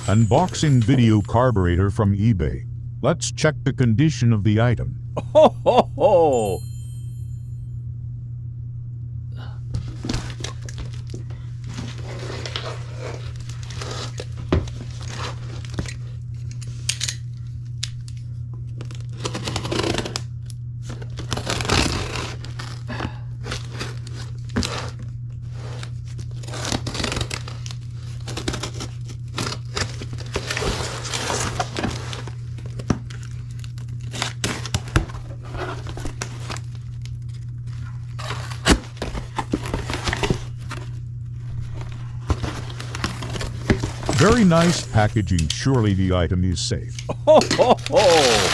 Unboxing video carburetor from eBay. Let's check the condition of the item. Ho ho ho! Very nice packaging. Surely the item is safe. Ho ho ho!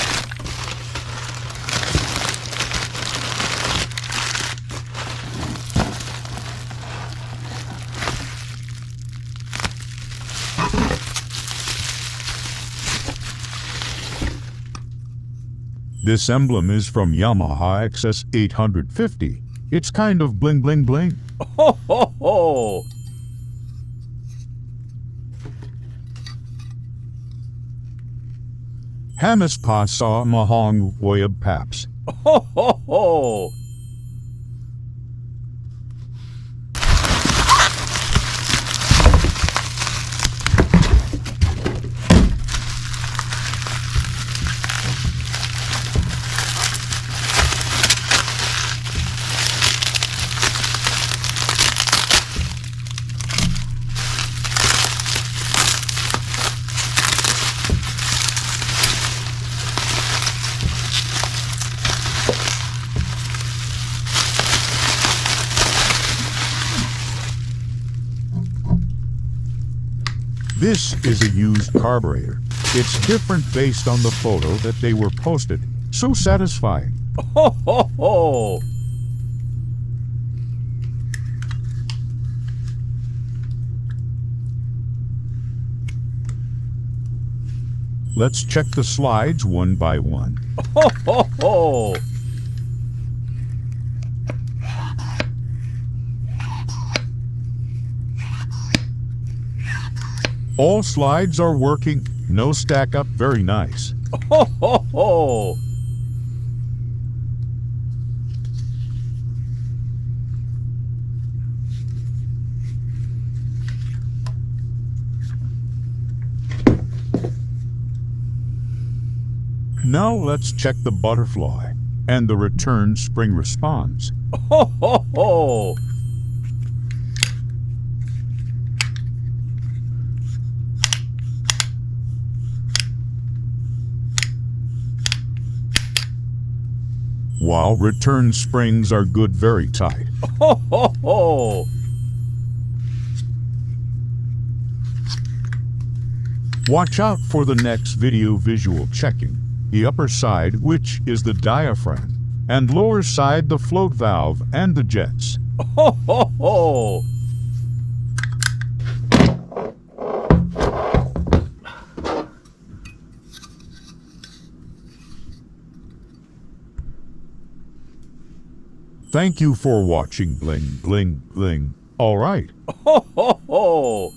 This emblem is from Yamaha XS 850. It's kind of bling bling bling. Ho ho ho! Hamas pa sa mahong woyab paps. Ho ho ho! This is a used carburetor. It's different based on the photo that they were posted. So satisfying. Ho ho ho! Let's check the slides one by one. Ho ho ho! All slides are working. No stack up. Very nice. Ho ho ho! Now let's check the butterfly and the return spring response. Ho ho ho! While return springs are good, very tight. Ho ho ho! Watch out for the next video visual checking. The upper side, which is the diaphragm, and lower side the float valve and the jets. Ho ho ho! Thank you for watching. Bling bling bling. All right. Ho ho ho!